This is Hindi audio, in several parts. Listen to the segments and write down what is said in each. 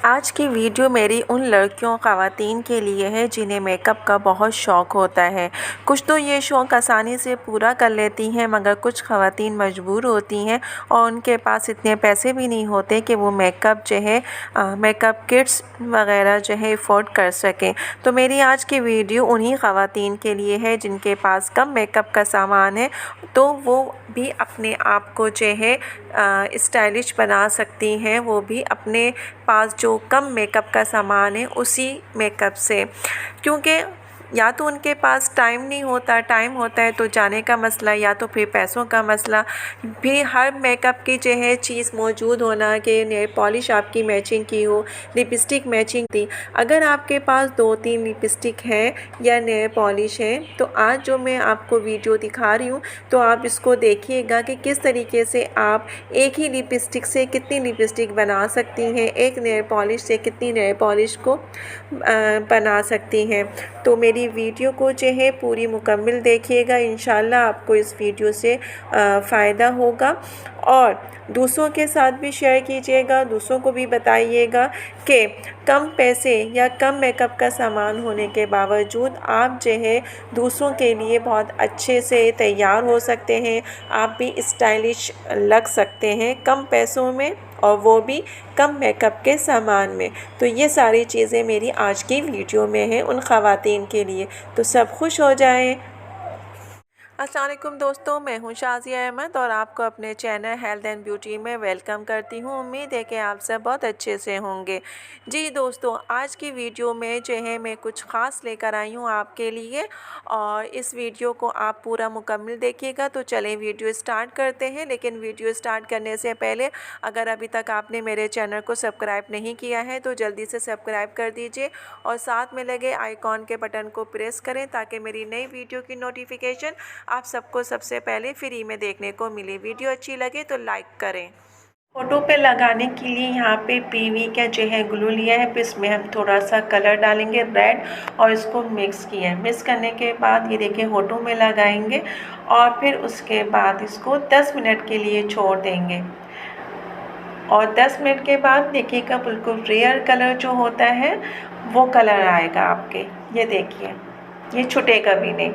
आज की वीडियो मेरी उन लड़कियों ख़वातीन के लिए है जिन्हें मेकअप का बहुत शौक़ होता है। कुछ तो ये शौक़ आसानी से पूरा कर लेती हैं, मगर कुछ ख़वातीन मजबूर होती हैं और उनके पास इतने पैसे भी नहीं होते कि वो मेकअप जो है मेकअप किट्स वग़ैरह जो है अफोर्ड कर सकें। तो मेरी आज की वीडियो उन्हीं ख़वातीन के लिए है जिनके पास कम मेकअप का सामान है, तो वो भी अपने आप को जो है स्टाइलिश बना सकती हैं, वो भी अपने पास जो कम मेकअप का सामान है उसी मेकअप से। क्योंकि या तो उनके पास टाइम नहीं होता, टाइम होता है तो जाने का मसला, या तो फिर पैसों का मसला। भी हर मेकअप की जो है चीज़ मौजूद होना कि नेल पॉलिश आपकी मैचिंग की हो, लिपस्टिक मैचिंग थी। अगर आपके पास 2-3 लिपस्टिक हैं या नेल पॉलिश है, तो आज जो मैं आपको वीडियो दिखा रही हूँ तो आप इसको देखिएगा कि किस तरीके से आप एक ही लिपस्टिक से कितनी लिपस्टिक बना सकती हैं, एक नेल पॉलिश से कितनी नेल पॉलिश को बना सकती हैं। तो मेरी वीडियो को जो है पूरी मुकम्मल देखिएगा, इंशाल्लाह आपको इस वीडियो से फ़ायदा होगा। और दूसरों के साथ भी शेयर कीजिएगा, दूसरों को भी बताइएगा कि कम पैसे या कम मेकअप का सामान होने के बावजूद आप जो है दूसरों के लिए बहुत अच्छे से तैयार हो सकते हैं, आप भी स्टाइलिश लग सकते हैं कम पैसों में, और वो भी कम मेकअप के सामान में। तो ये सारी चीज़ें मेरी आज की वीडियो में हैं उन ख़वातीन के लिए, तो सब खुश हो जाएं। अस्सलाम वालेकुम दोस्तों, मैं हूं शाज़िया अहमद और आपको अपने चैनल हेल्थ एंड ब्यूटी में वेलकम करती हूं। उम्मीद है कि आप सब बहुत अच्छे से होंगे। जी दोस्तों, आज की वीडियो में जो है मैं कुछ ख़ास लेकर आई हूं आपके लिए, और इस वीडियो को आप पूरा मुकम्मल देखिएगा। तो चलें वीडियो स्टार्ट करते हैं। लेकिन वीडियो स्टार्ट करने से पहले अगर अभी तक आपने मेरे चैनल को सब्सक्राइब नहीं किया है तो जल्दी से सब्सक्राइब कर दीजिए और साथ में लगे आइकॉन के बटन को प्रेस करें ताकि मेरी नई वीडियो की नोटिफिकेशन आप सबको सबसे पहले फ्री में देखने को मिले। वीडियो अच्छी लगे तो लाइक करें। फोटो पे लगाने के लिए यहाँ पे पीवी का जो है ग्लू लिया है, फिर इसमें हम थोड़ा सा कलर डालेंगे रेड और इसको मिक्स किया है। मिक्स करने के बाद ये देखिए होठों में लगाएंगे और फिर उसके बाद इसको 10 मिनट के लिए छोड़ देंगे। और 10 मिनट के बाद देखिएगा बिल्कुल रेयर कलर जो होता है वो कलर आएगा आपके, ये देखिए ये छूटेगा भी नहीं।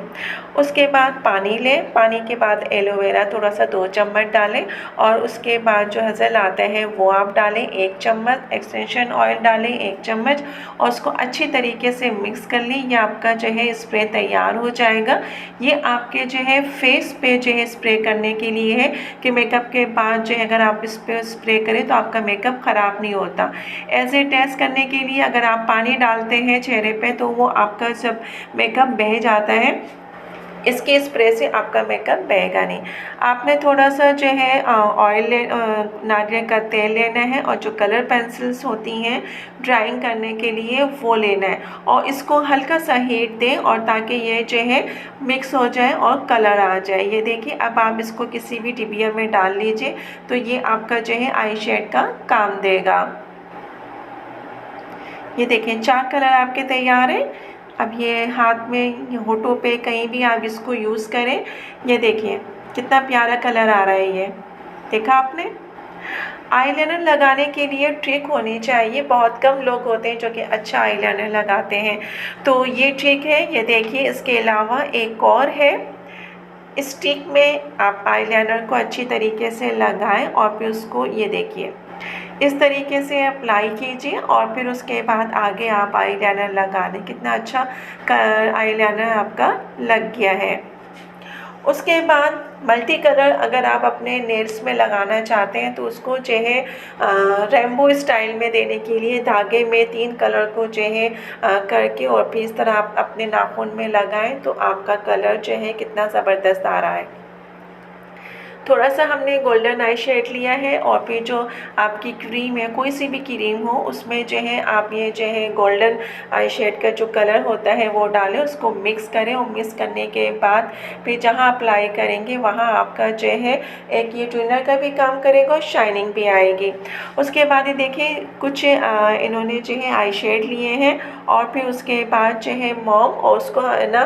उसके बाद पानी लें, पानी के बाद एलोवेरा थोड़ा सा 2 चम्मच डालें और उसके बाद जो हज़ल आता है वो आप डालें 1 चम्मच, एक्सटेंशन ऑयल डालें 1 चम्मच और उसको अच्छी तरीके से मिक्स कर लें। ये आपका जो है स्प्रे तैयार हो जाएगा। ये आपके जो है फेस पे जो है स्प्रे करने के लिए है कि मेकअप के बाद जो है अगर आप इस पर स्प्रे करें तो आपका मेकअप ख़राब नहीं होता। एज ए टेस्ट करने के लिए अगर आप पानी डालते हैं चेहरे पे तो वो आपका जब मेकअप बह जाता है, इसके स्प्रे से आपका मेकअप बहेगा नहीं। आपने थोड़ा सा जो है ऑयल नारियल का तेल लेना है और जो कलर पेंसिल्स होती हैं ड्राइंग करने के लिए वो लेना है और इसको हल्का सा हीट दें और ताकि ये जो है मिक्स हो जाए और कलर आ जाए। ये देखिए अब आप इसको किसी भी डिबिया में डाल लीजिए तो ये आपका जो है आई शेड का काम देगा। ये देखें 4 कलर आपके तैयार हैं। अब ये हाथ में, ये होठों पे कहीं भी आप इसको यूज़ करें। ये देखिए कितना प्यारा कलर आ रहा है, ये देखा आपने। आईलाइनर लगाने के लिए ट्रिक होनी चाहिए, बहुत कम लोग होते हैं जो कि अच्छा आईलाइनर लगाते हैं, तो ये ट्रिक है। ये देखिए इसके अलावा एक और है, स्टिक में आप आईलाइनर को अच्छी तरीके से लगाएं और फिर उसको ये देखिए इस तरीके से अप्लाई कीजिए और फिर उसके बाद आगे आप आईलाइनर लगा दें। कितना अच्छा आईलाइनर आपका लग गया है। उसके बाद मल्टी कलर अगर आप अपने नेल्स में लगाना चाहते हैं तो उसको जो है रेनबो स्टाइल में देने के लिए धागे में 3 कलर को जो है करके और फिर इस तरह आप अपने नाखून में लगाएं तो आपका कलर जो है कितना ज़बरदस्त आ रहा है। थोड़ा सा हमने गोल्डन आई शेड लिया है और फिर जो आपकी क्रीम है, कोई सी भी क्रीम हो, उसमें जो है आप ये जो है गोल्डन आई शेड का जो कलर होता है वो डालें, उसको मिक्स करें और मिक्स करने के बाद फिर जहाँ अप्लाई करेंगे वहाँ आपका जो है एक ये ट्विनर का भी काम करेगा और शाइनिंग भी आएगी। उसके बाद ये देखिए कुछ इन्होंने जो है आई शेड लिए हैं और फिर उसके बाद जो है मोम और उसको है ना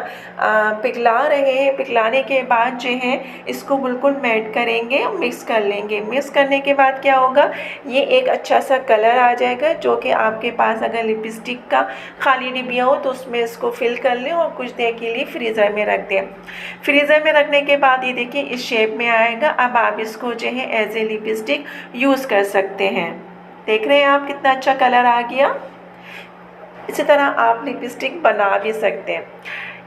पिघला रहे हैं। पिघलाने के बाद जो है इसको बिल्कुल मैट ऐड करेंगे, मिक्स कर लेंगे। मिक्स करने के बाद क्या होगा, ये एक अच्छा सा कलर आ जाएगा, जो कि आपके पास अगर लिपस्टिक का खाली डिब्बिया हो तो उसमें इसको फिल कर लें और कुछ देर के लिए फ्रीज़र में रख दें। फ्रीज़र में रखने के बाद ये देखिए इस शेप में आएगा। अब आप इसको जो है एज ए लिपस्टिक यूज़ कर सकते हैं। देख रहे हैं आप कितना अच्छा कलर आ गया। इसी तरह आप लिपस्टिक बना भी सकते हैं।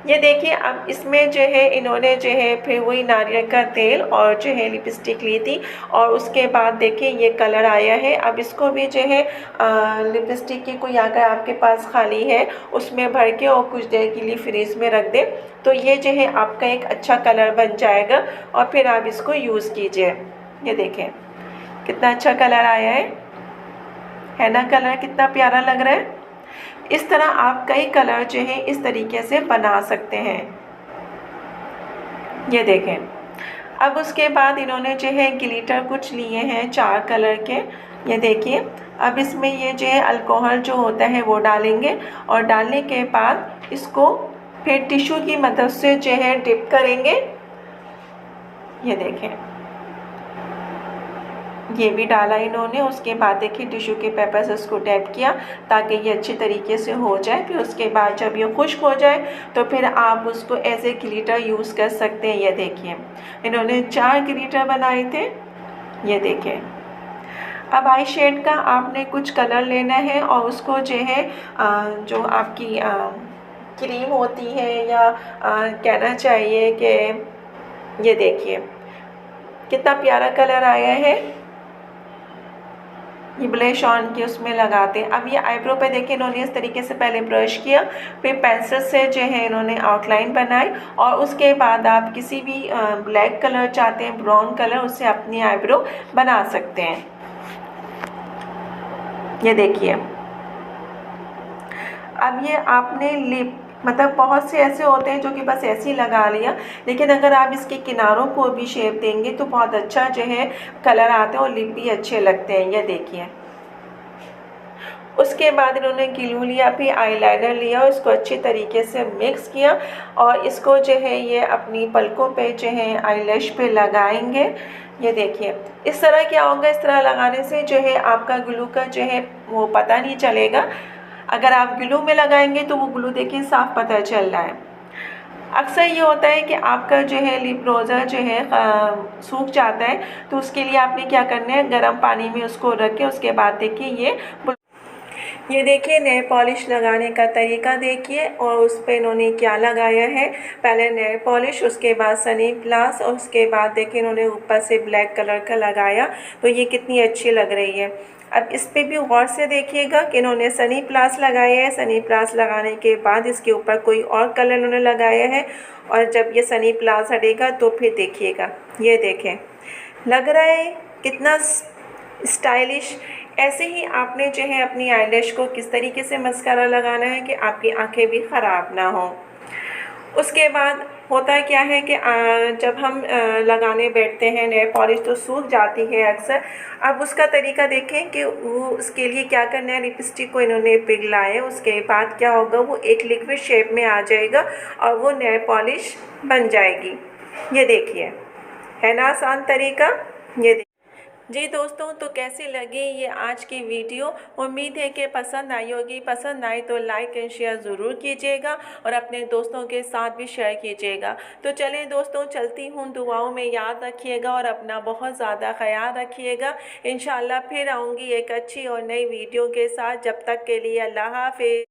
ये देखिए अब इसमें जो है इन्होंने जो है फिर वही नारियल का तेल और जो है लिपस्टिक ली थी और उसके बाद देखिए ये कलर आया है। अब इसको भी जो है लिपस्टिक की कोई अगर आपके पास खाली है उसमें भर के और कुछ देर के लिए फ्रीज में रख दें तो ये जो है आपका एक अच्छा कलर बन जाएगा और फिर आप इसको यूज़ कीजिए। ये देखें कितना अच्छा कलर आया है ना, कलर कितना प्यारा लग रहा है। इस तरह आप कई कलर जो हैं इस तरीके से बना सकते हैं। ये देखें अब उसके बाद इन्होंने जो है ग्लिटर कुछ लिए हैं 4 कलर के। ये देखिए अब इसमें ये जो है अल्कोहल जो होता है वो डालेंगे और डालने के बाद इसको फिर टिश्यू की मदद से जो है डिप करेंगे। ये देखें ये भी डाला इन्होंने। उसके बाद देखिए टिश्यू के पेपर से उसको टैप किया ताकि ये अच्छी तरीके से हो जाए। फिर उसके बाद जब ये खुश्क हो जाए तो फिर आप उसको एज ए ग्लिटर यूज़ कर सकते हैं। ये देखिए इन्होंने 4 ग्लिटर बनाए थे। ये देखिए अब आई शेड का आपने कुछ कलर लेना है और उसको जो है जो आपकी क्रीम होती है या कहना चाहिए कि ये देखिए कितना प्यारा कलर आया है। ये ब्लश ऑन के उसमें लगाते हैं। अब ये आईब्रो पे देखिए इन्होंने इस तरीके से पहले ब्रश किया, फिर पेंसिल से जो है इन्होंने आउटलाइन बनाई और उसके बाद आप किसी भी ब्लैक कलर चाहते हैं, ब्राउन कलर, उससे अपनी आईब्रो बना सकते हैं। ये देखिए अब ये आपने लिप मतलब बहुत से ऐसे होते हैं जो कि बस ऐसे ही लगा लिया, लेकिन अगर आप इसके किनारों को भी शेप देंगे तो बहुत अच्छा जो है कलर आता है और लिप भी अच्छे लगते हैं। ये देखिए उसके बाद इन्होंने ग्लू लिया, फिर आईलाइनर लिया और इसको अच्छी तरीके से मिक्स किया और इसको जो है ये अपनी पलकों पे जो है आईलैश पे लगाएंगे। ये देखिए इस तरह क्या होगा, इस तरह लगाने से जो है आपका ग्लू का जो है वो पता नहीं चलेगा। अगर आप ग्लू में लगाएंगे तो वो ग्लू देखिए साफ पता चल रहा है। अक्सर ये होता है कि आपका जो है लिप रोज़र जो है सूख जाता है, तो उसके लिए आपने क्या करना है, गर्म पानी में उसको रख के उसके बाद देखिए ये देखिए नेल पॉलिश लगाने का तरीका देखिए और उस पर इन्होंने क्या लगाया है। पहले नेल पॉलिश, उसके बाद सनी प्लस और उसके बाद देखिए इन्होंने ऊपर से ब्लैक कलर का लगाया, तो ये कितनी अच्छी लग रही है। अब इस पे भी गौर से देखिएगा कि इन्होंने सनी प्लस लगाया है। सनी प्लस लगाने के बाद इसके ऊपर कोई और कलर इन्होंने लगाया है और जब ये सनी प्लस हटेगा तो फिर देखिएगा, ये देखें लग रहा है कितना स्टाइलिश। ऐसे ही आपने जो है अपनी आईलैश को किस तरीके से मस्कारा लगाना है कि आपकी आंखें भी ख़राब ना हो। उसके बाद होता है क्या है कि जब हम लगाने बैठते हैं नेल पॉलिश तो सूख जाती है अक्सर। अब उसका तरीका देखें कि वो उसके लिए क्या करना है, लिपस्टिक को इन्होंने पिघलाया, उसके बाद क्या होगा वो एक लिक्विड शेप में आ जाएगा और वो नेल पॉलिश बन जाएगी। ये देखिए है ना आसान तरीका। ये जी दोस्तों, तो कैसी लगी ये आज की वीडियो। उम्मीद है कि पसंद आई होगी। पसंद आए तो लाइक एंड शेयर ज़रूर कीजिएगा और अपने दोस्तों के साथ भी शेयर कीजिएगा। तो चलें दोस्तों, चलती हूँ, दुआओं में याद रखिएगा और अपना बहुत ज़्यादा ख्याल रखिएगा। इंशाल्लाह फिर आऊँगी एक अच्छी और नई वीडियो के साथ। जब तक के लिए अल्लाह हाफ़िज़।